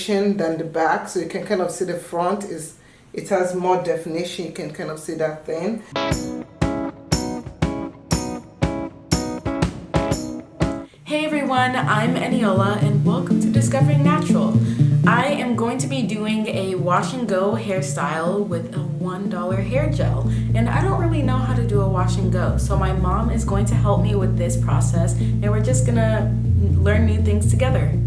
than the back, so you can kind of see the front is, it has more definition. You can kind of see that thing. Hey everyone, I'm Eniola and welcome to Discovering Natural. I am going to be doing a wash and go hairstyle with a $1 hair gel, and I don't really know how to do a wash and go, so my mom is going to help me with this process and we're just gonna learn new things together.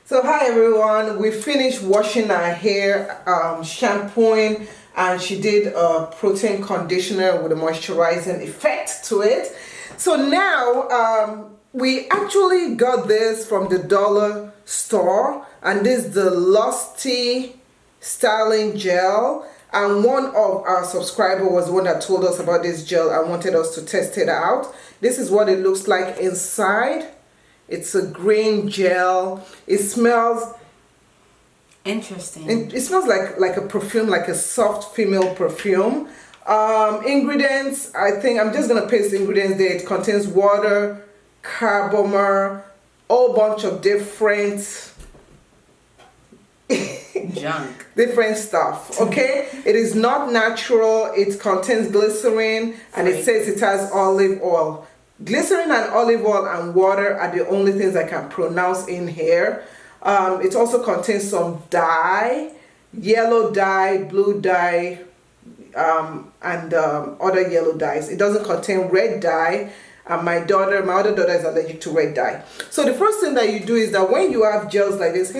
So hi everyone, we finished washing our hair, shampooing, and she did a protein conditioner with a moisturizing effect to it. So now we actually got this from the dollar store, and this is the Lustri styling gel, and one of our subscribers was the one that told us about this gel and wanted us to test it out. This is what it looks like inside. It's a green gel. It smells interesting. It smells like a perfume, like a soft female perfume. Ingredients, I think I'm just gonna paste the ingredients there. It contains water, carbomer, whole bunch of different junk, different stuff. Okay, it is not natural. It contains glycerin, and it says it has olive oil. Glycerin and olive oil and water are the only things I can pronounce in here. It also contains some dye, yellow dye, blue dye, and other yellow dyes. It doesn't contain red dye. My other daughter is allergic to red dye. So the first thing that you do is that when you have gels like this,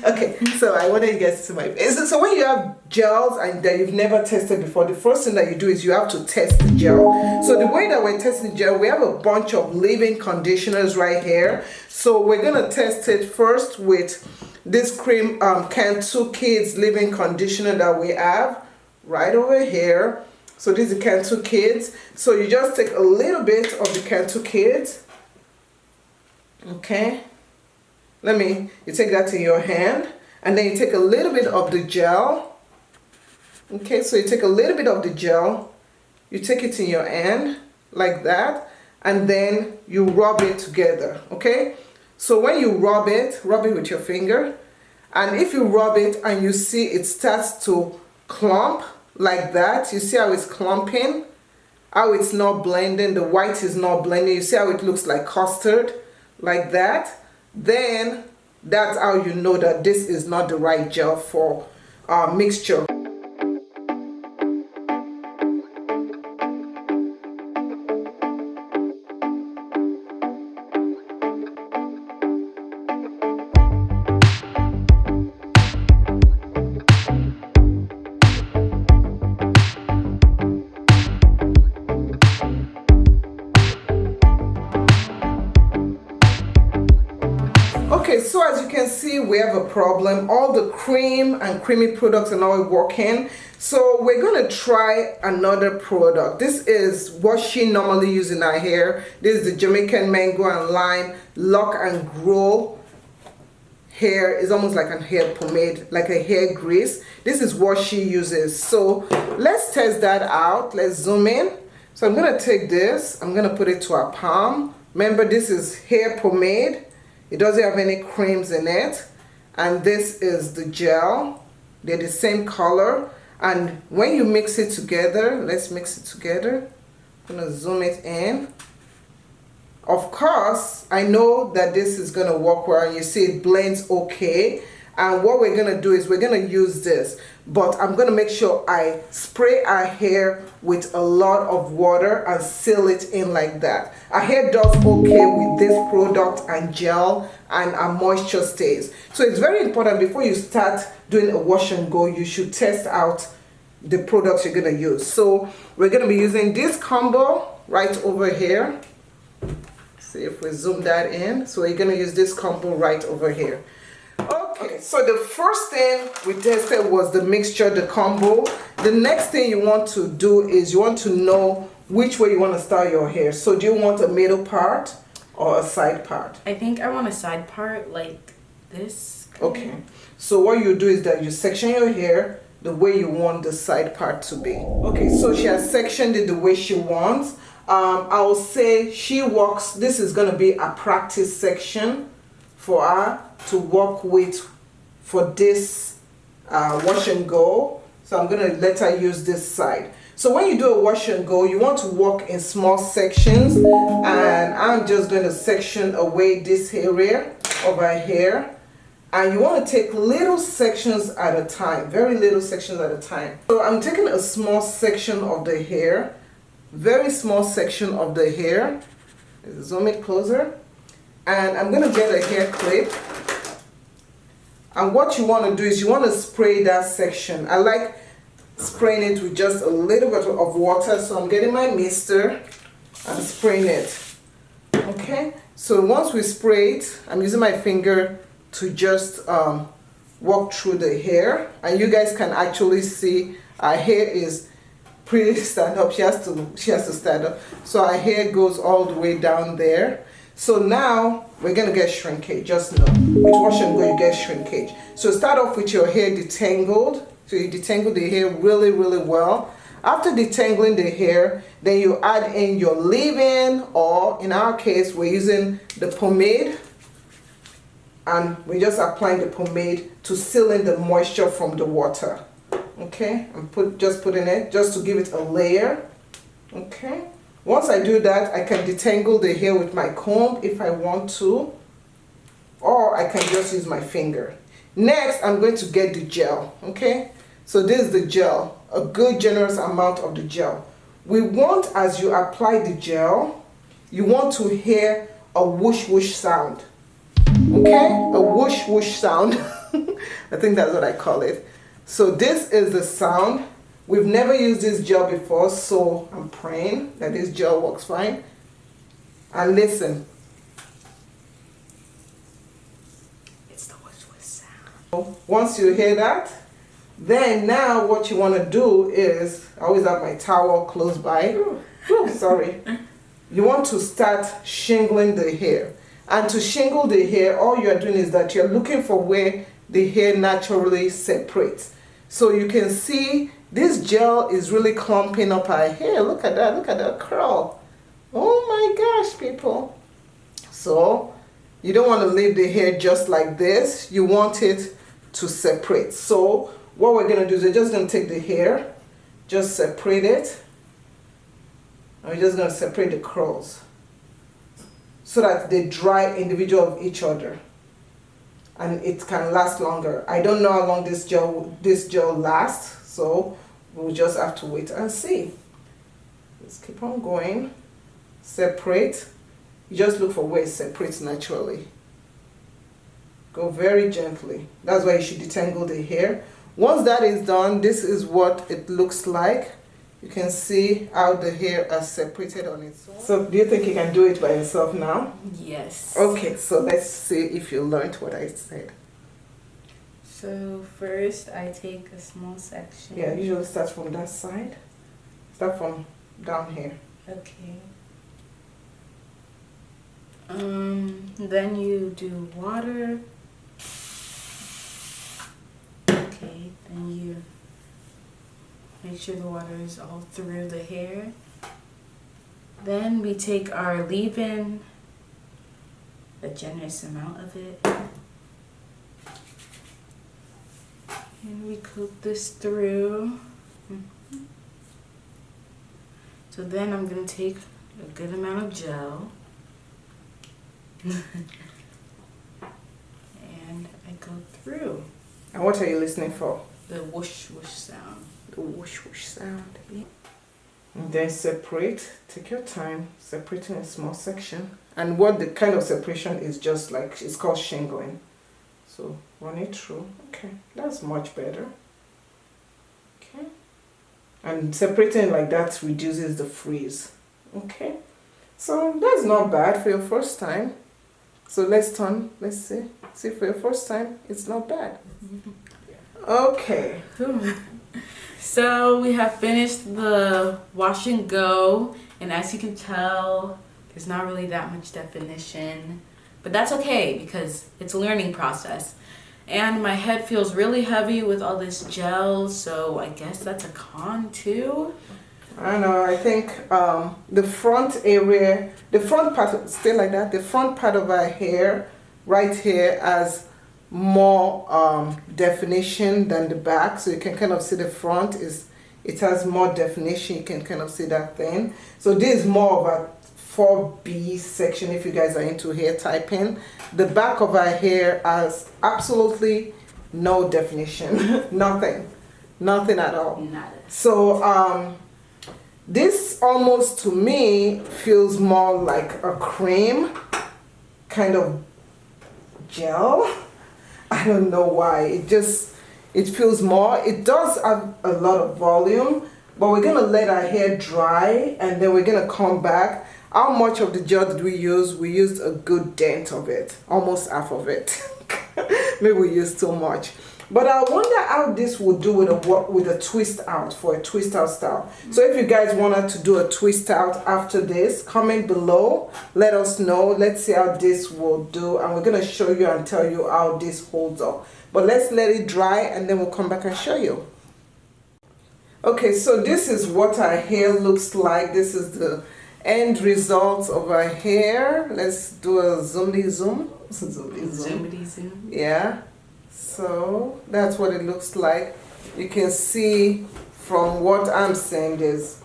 okay, so I wanted to get to my face. So when you have gels and that you've never tested before, the first thing that you do is you have to test the gel. So the way that we're testing the gel, we have a bunch of leave-in conditioners right here. So we're gonna test it first with this cream Cantu Kids leave-in conditioner that we have right over here. So this is the Cantu Kids. So you just take a little bit of the Cantu Kids. Okay. You take that in your hand, and then you take a little bit of the gel. Okay, so you take a little bit of the gel, you take it in your hand like that, and then you rub it together. Okay, so when you rub it with your finger, and if you rub it and you see it starts to clump like that, you see how it's clumping, how it's not blending, the white is not blending, you see how it looks like custard like that, then that's how you know that this is not the right gel for mixture. Okay, so as you can see, we have a problem. All the cream and creamy products are not working. So we're gonna try another product. This is what she normally uses in her hair. This is the Jamaican Mango and Lime Lock and Grow hair. It's almost like a hair pomade, like a hair grease. This is what she uses. So let's test that out. Let's zoom in. So I'm gonna take this, I'm gonna put it to our palm. Remember, this is hair pomade. It doesn't have any creams in it, and this is the gel. They're the same color, and when you mix it together, let's mix it together. I'm gonna zoom it in. Of course, I know that this is gonna work well, and you see it blends okay. And what we're gonna do is we're gonna use this, but I'm gonna make sure I spray our hair with a lot of water and seal it in like that. Our hair does okay with this product and gel, and our moisture stays. So it's very important before you start doing a wash and go, you should test out the products you're gonna use. So we're gonna be using this combo right over here. See if we zoom that in. So we're gonna use this combo right over here. Okay, so the first thing we tested was the mixture, the combo. The next thing you want to do is you want to know which way you want to style your hair. So do you want a middle part or a side part? I think I want a side part like this. Okay, so what you do is that you section your hair the way you want the side part to be. Okay, so she has sectioned it the way she wants. I will say she walks, this is going to be a practice section for her to work with for this wash and go. So I'm going to let her use this side. So when you do a wash and go, you want to work in small sections, and I'm just going to section away this area of her hair. And you want to take little sections at a time, very little sections at a time. So I'm taking a small section of the hair, very small section of the hair. Zoom it closer. And I'm going to get a hair clip. And what you want to do is you want to spray that section. I like spraying it with just a little bit of water. So I'm getting my mister and spraying it. Okay, so once we spray it, I'm using my finger to just walk through the hair, and you guys can actually see our hair is pretty stand up. She has to stand up, so our hair goes all the way down there. So now we're gonna get shrinkage. Just know with wash and go you get shrinkage. So start off with your hair detangled. So you detangle the hair really well. After detangling the hair, then you add in your leave-in, or in our case we're using the pomade, and we're just applying the pomade to seal in the moisture from the water. Okay, I'm just putting it just to give it a layer. Okay, once I do that, I can detangle the hair with my comb if I want to, or I can just use my finger. Next, I'm going to get the gel. Okay, so this is the gel, a good generous amount of the gel. We want, as you apply the gel, you want to hear a whoosh whoosh sound. Okay, a whoosh whoosh sound. I think that's what I call it. So this is the sound. We've never used this gel before, so I'm praying that this gel works fine. And listen. It's the whoosh whoosh sound. Once you hear that, then now what you want to do is, I always have my towel close by. Ooh, sorry. You want to start shingling the hair. And to shingle the hair, all you're doing is that you're looking for where the hair naturally separates. So you can see this gel is really clumping up our hair. Look at that curl. Oh my gosh, people. So you don't want to leave the hair just like this. You want it to separate. So what we're going to do is we're just going to take the hair, just separate it. And we're just going to separate the curls, so that they dry individual of each other and it can last longer. I don't know how long this gel lasts, so we'll just have to wait and see. Let's keep on going. Separate. You just look for where it separates naturally. Go very gently. That's why you should detangle the hair. Once that is done, this is what it looks like. You can see how the hair are separated on its own. So do you think you can do it by yourself now? Yes. Okay, so let's see if you learned what I said. So first I take a small section. Yeah, usually start from that side. Start from down here. Okay. Then you do water. Okay, then you make sure the water is all through the hair. Then we take our leave-in, a generous amount of it, and we coat this through. So then I'm going to take a good amount of gel and I go through. And what are you listening for? The whoosh whoosh sound. The whoosh whoosh sound. And then separate. Take your time separating a small section. And what the kind of separation is just like, it's called shingling. So run it through. Okay, that's much better. Okay. And separating like that reduces the freeze. Okay. So that's not bad for your first time. So let's see. See, for your first time, it's not bad. Okay. So we have finished the wash and go, and as you can tell, there's not really that much definition, but that's okay because it's a learning process. And my head feels really heavy with all this gel, so I guess that's a con too. I don't know, I think the front area, the front part, stay like that, the front part of our hair right here has more definition than the back, so you can kind of see the front it has more definition. You can kind of see that thing. So this is more of a 4B section if you guys are into hair typing. The back of our hair has absolutely no definition. nothing at all. Nada. So this almost to me feels more like a cream kind of gel. I don't know why. It feels more. It does have a lot of volume, but we're gonna let our hair dry and then we're gonna come back. How much of the gel did we use? We used a good dent of it, almost half of it. Maybe we used too much. But I wonder how this would do with a twist out, for a twist out style. So if you guys wanted to do a twist out after this, comment below, let us know. Let's see how this will do, and we're gonna show you and tell you how this holds up. But let's let it dry and then we'll come back and show you. Okay, so this is what our hair looks like. This is the end result of our hair. Let's do a zoomity zoom. Zoomity zoom. Yeah. So that's what it looks like. You can see from what I'm saying is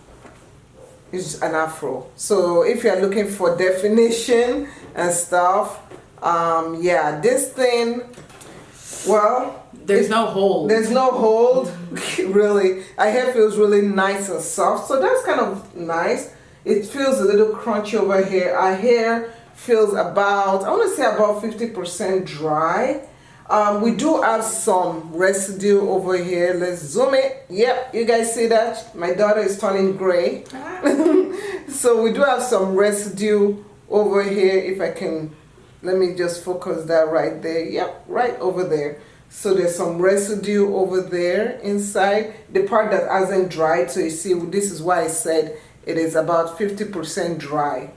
an afro. So if you're looking for definition and stuff, yeah, this thing, well, there's no hold. There's no hold. Really, our hair feels really nice and soft. So that's kind of nice. It feels a little crunchy over here. Our hair feels about, I want to say about 50% dry. We do have some residue over here. Let's zoom it. Yep, you guys see that? My daughter is turning gray. So we do have some residue over here. If I can, let me just focus that right there. Yep, right over there. So there's some residue over there inside. The part that hasn't dried, so you see, this is why I said it is about 50% dry.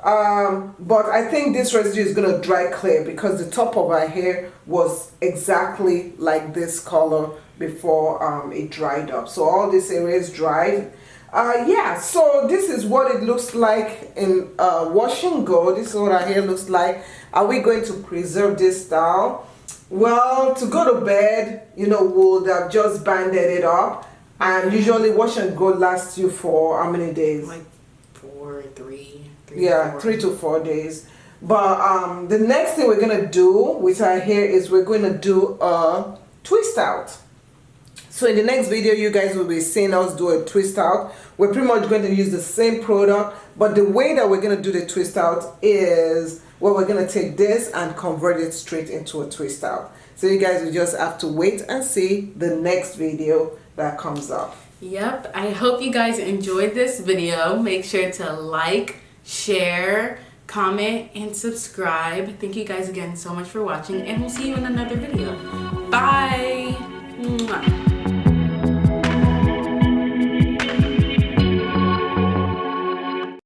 But I think this residue is going to dry clear because the top of our hair was exactly like this color before it dried up. So all this area is dried. Yeah, so this is what it looks like in wash and go. This is what our hair looks like. Are we going to preserve this style? Well, to go to bed, you know, we'll have just banded it up. And usually wash and go lasts you for how many days? Like 3 3 to 4 days. But the next thing we're gonna do with our hair is we're going to do a twist out. So in the next video, you guys will be seeing us do a twist out. We're pretty much going to use the same product, but the way that we're going to do the twist out is, well, we're going to take this and convert it straight into a twist out. So you guys will just have to wait and see the next video that comes up. Yep, I hope you guys enjoyed this video. Make sure to like, share, comment, and subscribe. Thank you guys again so much for watching, and we'll see you in another video. Bye!